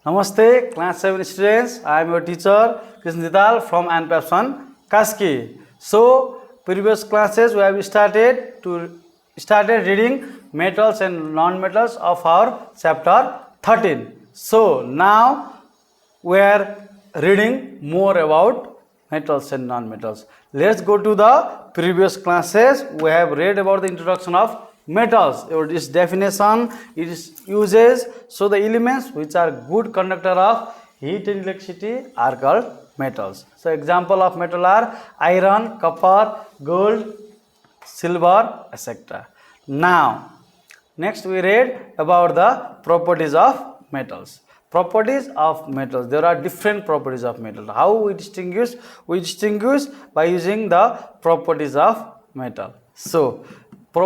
Namaste, class 7 students. I am your teacher Krishna Dital from Anpapsan, Kaski. So, previous classes we have started reading metals and non-metals of our chapter 13. So, now we are reading more about metals and non-metals. Let's go to the previous classes. We have read about the introduction of metals, or its definition, its uses. So the elements which are good conductor of heat and electricity are called metals. So example of metal are iron, copper, gold, silver, etc. Now next we read about the properties of metals. Properties of metals. There are different properties of metal. How we distinguish? We distinguish by using the properties of metal. So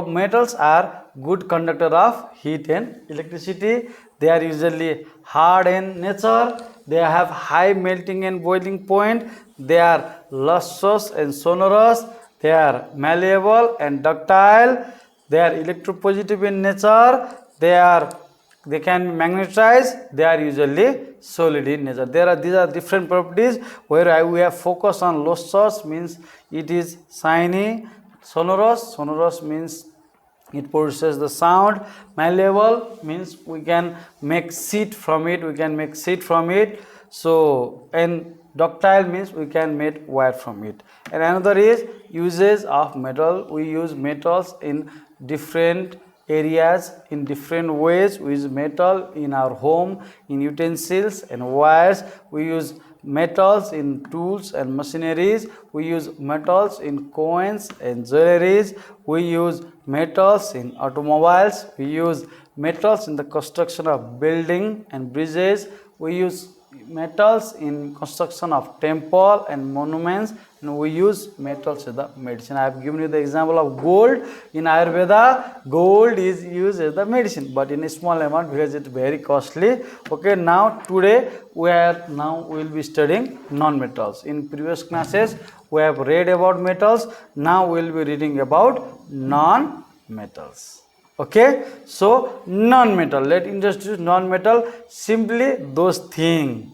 metals are good conductor of heat and electricity. They are usually hard in nature. They have high melting and boiling point. They are lustrous and sonorous. They are malleable and ductile. They are electropositive in nature. They can be magnetized. They are usually solid in nature. These are different properties where we have focused on lustrous means it is shiny. Sonorous means it produces the sound. Malleable means we can make seat from it. So, and ductile means we can make wire from it. And another is uses of metal. We use metals in different areas, in different ways. We use metal in our home, in utensils and wires. We use metals in tools and machineries. We use metals in coins and jewelries. We use metals in automobiles. We use metals in the construction of building and bridges. We use metals in construction of temple and monuments, and we use metals in the medicine. I have given you the example of gold. In Ayurveda, gold is used as the medicine, but in a small amount because it's very costly. Okay, now today we will be studying non-metals. In previous classes we have read about metals. Now we will be reading about non-metals. Okay, so non-metal. Let's introduce non-metal. Simply those things.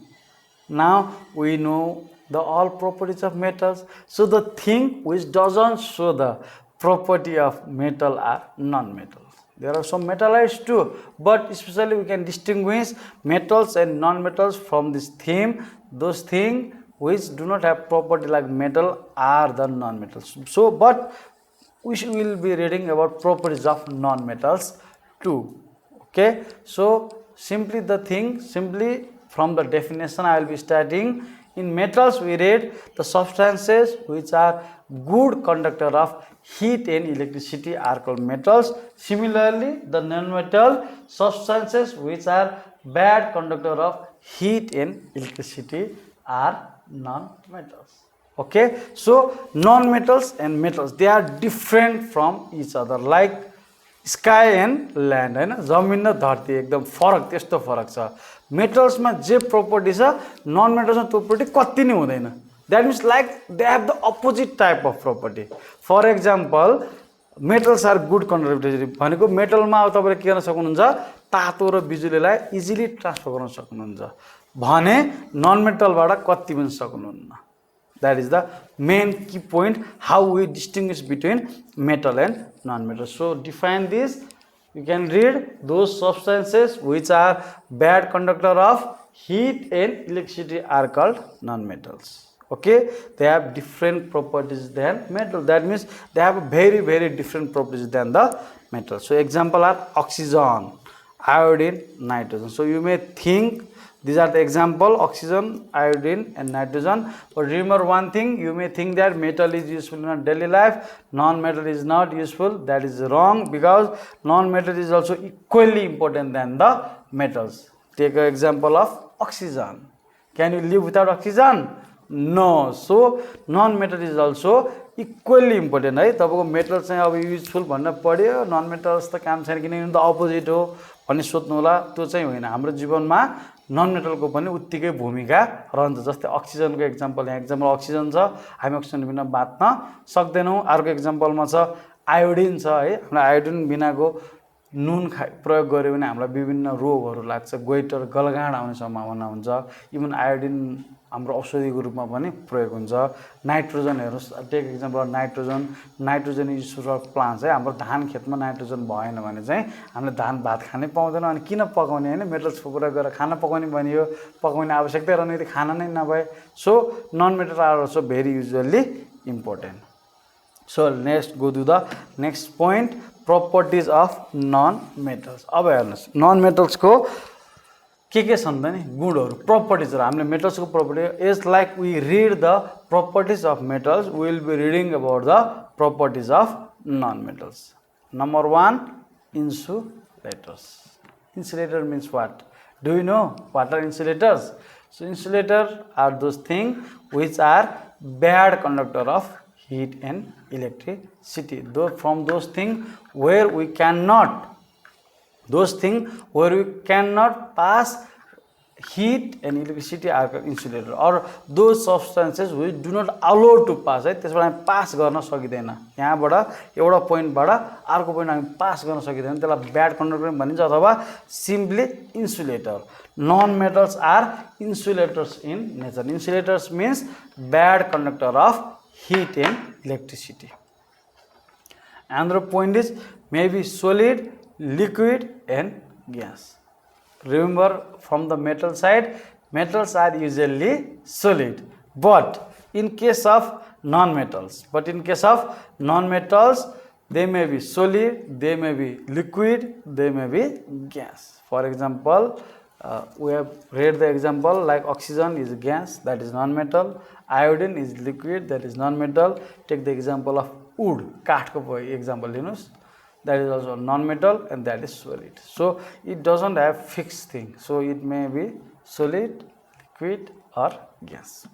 Now we know the all properties of metals. So the thing which doesn't show the property of metal are non-metals. There are some metallites too, but especially we can distinguish metals and non-metals from this theme. Those things which do not have property like metal are the non-metals. So, but we will be reading about properties of non-metals too. Okay, so simply from the definition I will be starting. In metals we read the substances which are good conductor of heat and electricity are called metals. Similarly, the non-metal substances which are bad conductor of heat and electricity are non-metals. Okay, so non-metals and metals, they are different from each other, like sky and land, हैन, जमिन र धरती एकदम फरक, त्यस्तो फरक छ. मेटल्समा जे property छ none मेटल्समा त्यो property कति नै हुँदैन. That means like they have the opposite type of property. For example, metals are good conductivity भनेको मेटलमा अब तपाईले के गर्न सक्नुहुन्छ, तातो र बिजुलीलाई इजिली ट्रान्सफर गर्न सक्नुहुन्छ भने नन मेटलबाट कति पनि सक्नुहुन्न. That is the main key point, how we distinguish between metal and non-metal. So define this. You can read those substances which are bad conductor of heat and electricity are called non-metals. Okay, they have different properties than metal. That means they have very different properties than the metal. So example are oxygen, iodine, nitrogen. So you may think these are the example: oxygen, iodine and nitrogen. But remember one thing, you may think that metal is useful in our daily life, non-metal is not useful. That is wrong, because non-metal is also equally important than the metals. Take an example of oxygen. Can you live without oxygen? No. So non-metal is also equally important. है, तपाईको metal चाहिँ अब useful भन्न पर्यो, non-metals त काम छैन किनकि त अपोजिट हो भन्ने सोच्नु होला. त्यो चाहिँ होइन. हाम्रो जीवनमा नन मेटलको पनि उत्तिकै भूमिका रहन्छ. जस्तै अक्सिजनको एक्जाम्पल, यहाँ एक्जाम्पल अक्सिजन छ, हामी अक्सिजन बिना बाँच्न सक्दैनौँ. अर्को एक्जाम्पलमा छ आयोडिन छ है, हाम्रो आयोडिन बिनाको नुन प्रयोग गऱ्यो भने हामीलाई विभिन्न रोगहरू लाग्छ, गोइटर गलगाँड आउने सम्भावना हुन्छ। इभन आयोडिन हाम्रो औषधिको रूपमा पनि प्रयोग हुन्छ। नाइट्रोजन हेर्नुहोस्, take example nitrogen is source of plants है। हाम्रो धान खेतमा नाइट्रोजन भएन भने चाहिँ हामीले धान भात खानै पाउँदैनौँ। अनि किन पकाउने होइन, मेटल्सको प्रयोग गरेर खाना पकाउने भनियो, पकाउने आवश्यकता रहने यदि खाना नै नभए। So non metal are also very usually important. So next go to the next point, properties of non metals. अब हेर्नुहोस् नन मेटल्सको के छन् त नि गुणहरू, प्रपर्टिजहरू। हामीले मेटल्सको property is like we read the properties of metals, we will be reading about the properties of non metals. Number 1, insulators. Insulator means what? Do you know what are insulators? So insulators are those things which are bad conductor of heat and electricity. Though from those things where we cannot pass heat and electricity are insulator, or those substances which do not allow to pass है, त्यसबाट हामी पास गर्न सकिदैन। यहाँबाट एउटा पोइन्टबाट अर्को point हामी पास गर्न सकिदैन, त्यसलाई ब्याड कन्डक्टर भनिन्छ अथवा simply insulator. Non metals are insulators in nature. Insulators means bad conductor of heat and electricity. Another point is maybe solid, liquid and gas. Remember from the metal side, metals are usually solid, but in case of non-metals, they may be solid, they may be liquid, they may be gas. For example, we have read the example like oxygen is gas, that is non-metal. Iodine is liquid, that is non-metal. Take the example of wood, काठको example लिनुस्, that is also non-metal and that is solid. So it doesn't have fixed thing, so it may be solid, liquid or gas.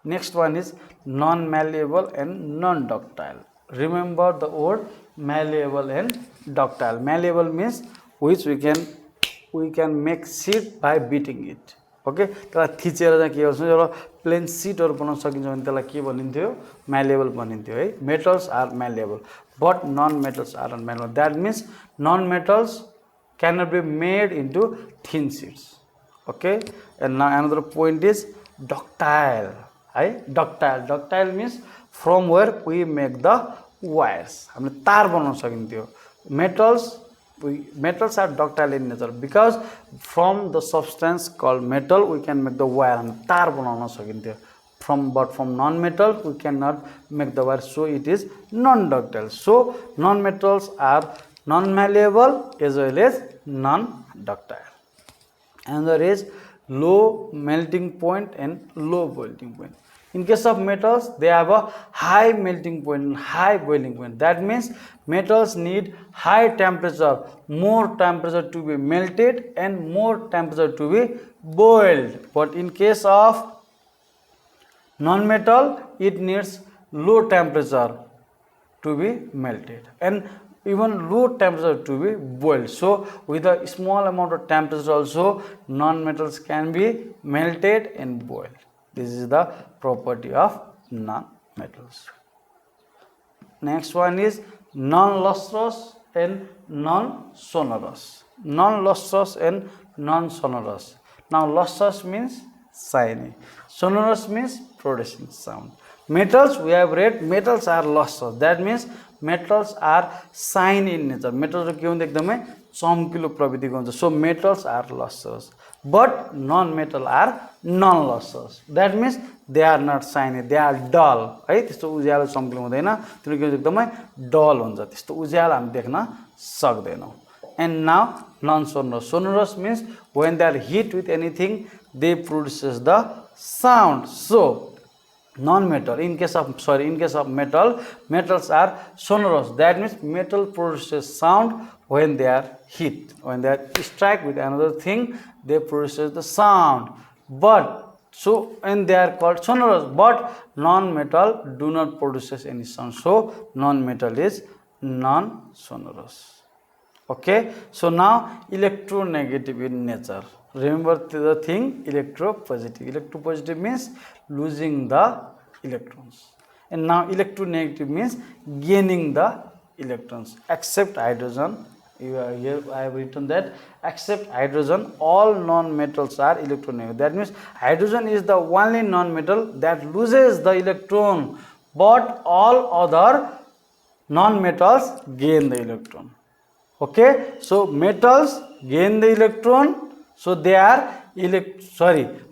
Next one is non-malleable and non-ductile. Remember the word malleable and ductile. Malleable means which we can make sheet by beating it. Okay, त्यसलाई थिचेर चाहिँ के गर्छ, एउटा plane सिटहरु बनाउन सकिन्छ भने त्यसलाई के भनिन्थ्यो, malleable भनिन्थ्यो है। Metals are malleable, but non-metals are unmalleable. That means non-metals cannot be made into thin sheets. Okay, and now another point is ductile. Ductile means from where we make the wires. हामीले तार बनाउन सकिन्थ्यो। Metals are ductile in nature because from the substance called metal we can make the wire and तार बनाउन सकिन्थ्यो। But from non-metal we cannot make the wire, so it is non-ductile. So non-metals are non-malleable as well as non-ductile. And there is low melting point and low boiling point. In case of metals, they have a high melting point and high boiling point. That means metals need high temperature, more temperature to be melted and more temperature to be boiled. But in case of non-metal, it needs low temperature to be melted and even low temperature to be boiled. So with a small amount of temperature also non-metals can be melted and boiled. This is the property of non-metals. Next one is non-lustrous and non-sonorous. Non-lustrous and non-sonorous. Now lustrous means shiny, sonorous means producing sound. Metals, we have read, metals are lustrous. That means metals are shiny in nature. Metals के हुन्छ एकदमै चम्किलो प्रवृत्तिको हुन्छ. So metals are lustrous. But non-metal are non-lustrous. That means they are not shiny, they are dull. है, त्यस्तो उज्यालो चम्किलो हुँदैन, तिनीहरु के हुन्छ एकदमै dull हुन्छ. त्यस्तो उज्यालो हामी देख्न सक्दैनौं. And now non-sonorous. Sonorous means when they are hit with anything, they produces the sound. So non-metal, in case of metal, metals are sonorous. That means metal produces sound when they are hit. When they are struck with another thing, they produces the sound. And they are called sonorous. But non-metal do not produces any sound. So non-metal is non-sonorous. Okay. So now electronegative in nature. Remember the thing, electropositive. Electropositive means losing the electrons. And now electronegative means gaining the electrons, except hydrogen Here I have written that except hydrogen, all non-metals are electronegative. That means hydrogen is the only non-metal that loses the electron, but all other non-metals gain the electron. Okay, so metals gain the electron, so they are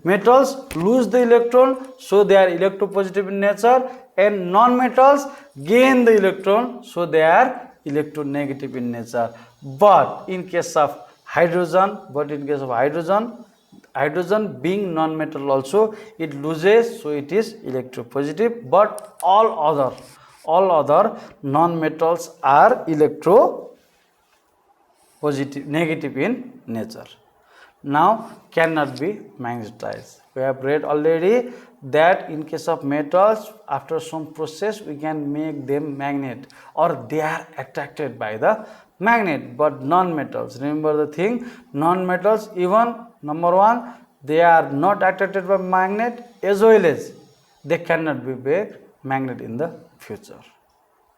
metals lose the electron, so they are electropositive in nature, and non-metals gain the electron, so they are electronegative in nature. But in case of hydrogen, hydrogen being non-metal also, it loses, so it is electropositive. But all other non-metals are negative in nature. Now cannot be magnetized. We have read already that in case of metals, after some process we can make them magnet, or they are attracted by the magnet. But non-metals, remember the thing, non-metals, even number one, they are not attracted by magnet, as well as they cannot be made magnet in the future.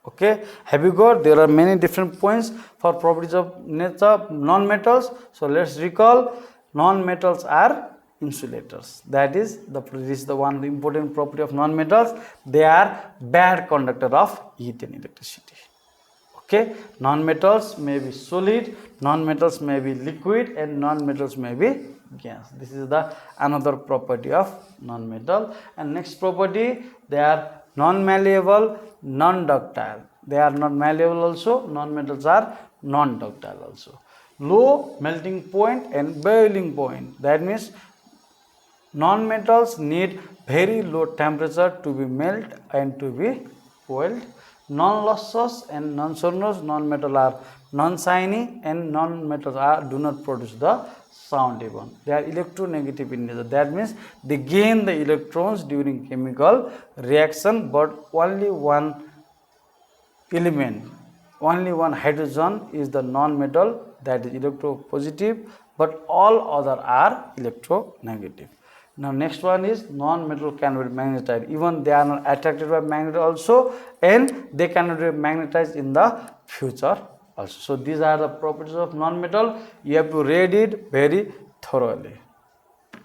Okay, have you got? There are many different points for properties of nature non-metals. So let's recall. Non-metals are insulators. That is the one important property of non-metals. They are bad conductor of heat and electricity. Okay, non-metals may be solid, non-metals may be liquid, and non-metals may be gas. This is the another property of non-metal. And next property, they are non-malleable, non-ductile. They are not malleable also. Non-metals are non-ductile also. Low melting point and boiling point. That means non-metals need very low temperature to be melt and to be boiled. Non-lustrous and non-sonorous. Non-metal are non-shiny, and non-metals do not produce the sound even. They are electronegative in nature. That means they gain the electrons during chemical reaction, but only one element, only one hydrogen is the non-metal, that is electropositive, but all other are electronegative. Now next one is non-metal cannot be magnetized. Even they are not attracted by magnet also, and they cannot be magnetized in the future also. So these are the properties of non-metal. You have to read it very thoroughly.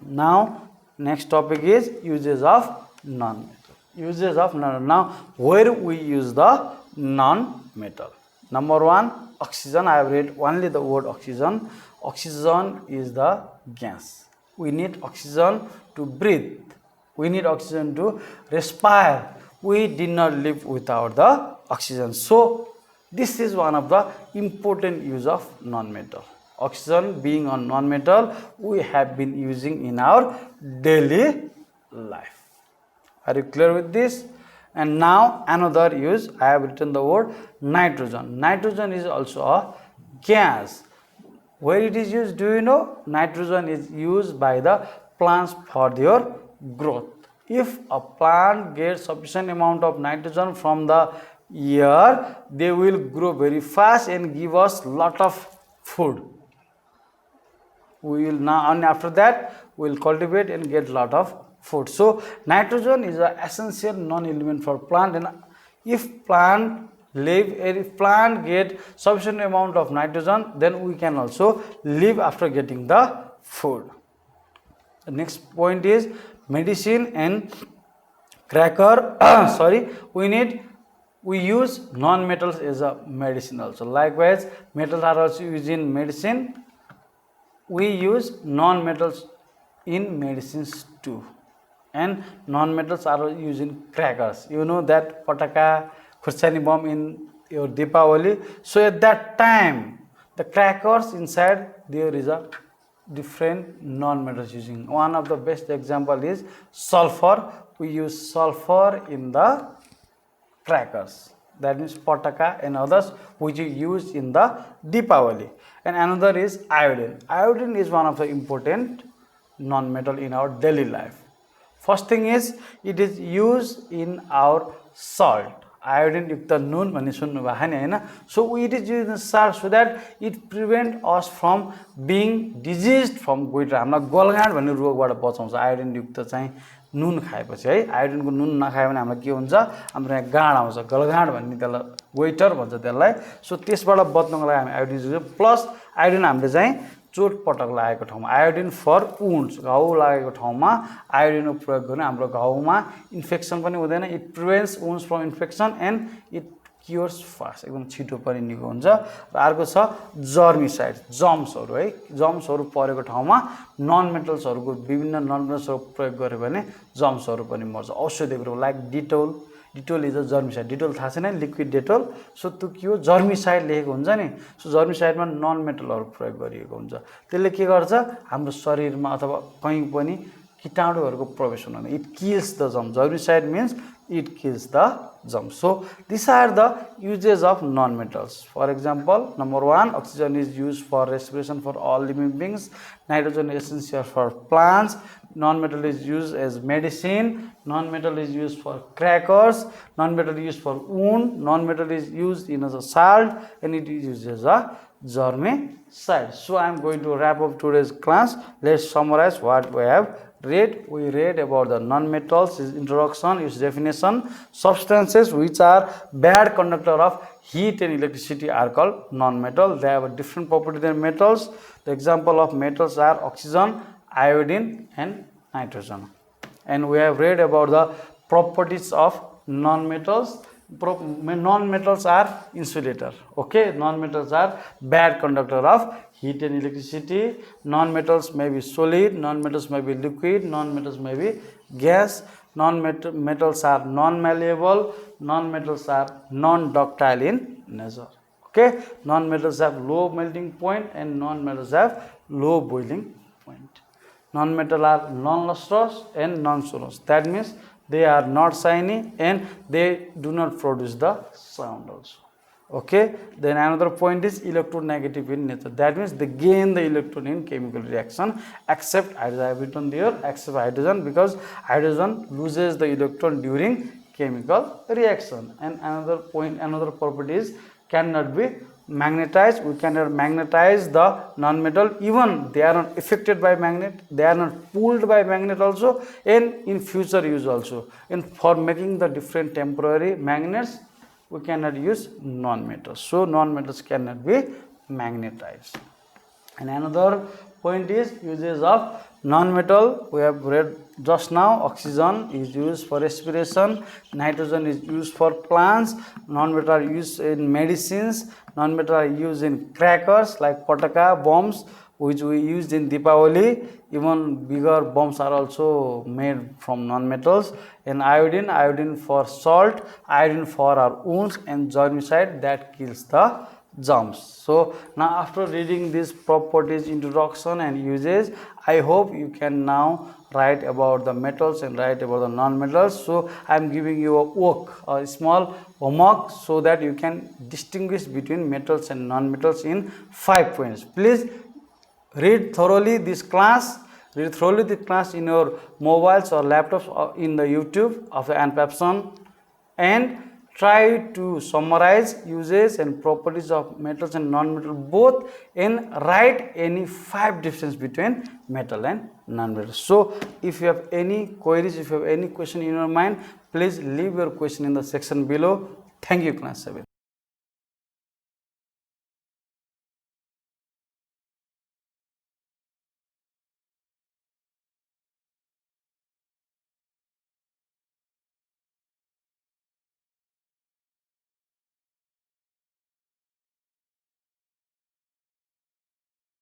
Now next topic is uses of non-metal. Uses of non-metal. Now where we use the non-metal? Number one, oxygen. I have read only the word oxygen. Oxygen is the gas. We need oxygen to breathe. We need oxygen to respire. We did not live without the oxygen. So this is one of the important use of non-metal. Oxygen being a non-metal, we have been using in our daily life. Are you clear with this? And now another use, I have written the word nitrogen. Nitrogen is also a gas. Where it is used, do you know? Nitrogen is used by the plants for their growth. If a plant gets sufficient amount of nitrogen from the air, they will grow very fast and give us lot of food. We will now, and after that we will cultivate and get lot of food. So nitrogen is an essential non-element for plant, and if plant get sufficient amount of nitrogen, then we can also live after getting the food. The next point is medicine and cracker. We use non-metals as a medicine also. Likewise, metals are also used in medicine. We use non-metals in medicines too, and non-metals are used in crackers. You know that pataka, Khurchani bomb in your Deepavali. So at that time, the crackers inside there is a different non-metals using. One of the best example is sulfur. We use sulfur in the crackers. That means pataka and others which is used in the Deepavali. And another is iodine. Iodine is one of the important non-metal in our daily life. First thing is it is used in our salt. Iodine yukta noon bhanne sunnu bhako ni haina. So it is used in salt so that it prevent us from being diseased from goiter. Hamla golgaँड भन्ने रोगबाट बचाउँछ. Iodine युक्त चाहिँ नुन खाएपछि है आयोडिनको नुन नखायो भने हामीलाई के हुन्छ हाम्रो यहाँ गाँड आउँछ गलगाँड भन्ने त्यसलाई गोइटर भन्छ त्यसलाई सो त्यसबाट बच्नको लागि हामी आयोडिन युज गर्छौँ प्लस आयोडिन हामीले चाहिँ चोटपटक लागेको ठाउँमा आयोडिन फर वुन्ड्स घाउ लागेको ठाउँमा आयोडिनको प्रयोग गर्ने हाम्रो घाउमा इन्फेक्सन पनि हुँदैन it prevents wounds from infection and it cures fast एकदम छिटो पनि निको हुन्छ र अर्को छ जर्मिसाइड जम्सहरू है जम्सहरू परेको ठाउँमा नन मेटल्सहरूको विभिन्न नन मेटल्सहरू प्रयोग गर्यो भने जम्सहरू पनि मर्छ औषधिको रूपमा like Dettol is a germicide Dettol थाहा छैन लिक्विड डेटोल सो त्यो के हो जर्मिसाइड लेखेको हुन्छ नि सो जर्मिसाइडमा नन मेटलहरू प्रयोग गरिएको हुन्छ त्यसले के गर्छ हाम्रो शरीरमा अथवा कहीँ पनि कीटाणुहरूको प्रवेश हुँदैन it kills the germ germicide mince it kills the germs. So these are the uses of non-metals. For example, number 1, oxygen is used for respiration for all living beings. Nitrogen is essential for plants. Non-metal is used as medicine. Non-metal is used for crackers. Non-metal is used for wound. Non-metal is used as a salt and it is used as a germicide. So I am going to wrap up today's class. Let's summarize what we have read. We read about the non-metals, its introduction, its definition. Substances which are bad conductor of heat and electricity are called non-metal. They have a different property than metals. The example of metals are oxygen, iodine and nitrogen. And we have read about the properties of non-metals. Non-metals are insulator. Okay, non-metals are bad conductor of heat and electricity. Non-metals may be solid, non-metals may be liquid, non-metals may be gas. Non-metals are non-malleable, non-metals are non-ductile in nature. Okay, non-metals have low melting point and non-metals have low boiling point. Non-metal are non-lustrous and non-sonorous. That means they are not shiny and they do not produce the sound also. Okay, then another point is electronegative in nature. That means they gain the electron in chemical reaction except hydrogen. I have written there except hydrogen because hydrogen loses the electron during chemical reaction. And another point, another property is cannot be magnetized. We cannot magnetize the non-metal. Even they are not affected by magnet. They are not pulled by magnet also. And in future use also. And for making the different temporary magnets, we cannot use non-metals. So non-metals cannot be magnetized. And another point is uses of non-metal. We have read just now. Oxygen is used for respiration. Nitrogen is used for plants. Non-metal are used in medicines. Non-metal are used in crackers like pataka bombs, which we used in Deepavali. Even bigger bombs are also made from non-metals. And iodine for salt, iodine for our wounds, and germicide that kills the germs. So now after reading these properties, introduction and uses, I hope you can now write about the metals and write about the non-metals. So I am giving you a work, a small homework, so that you can distinguish between metals and non-metals in 5 points. Please read thoroughly this class. Read thoroughly the class in your mobiles or laptops or in the YouTube of the Ann Pappson, and try to summarize uses and properties of metals and non-metal both, and write any 5 difference between metal and non-metal. So if you have any queries, if you have any question in your mind, please leave your question in the section below. Thank you, class 7.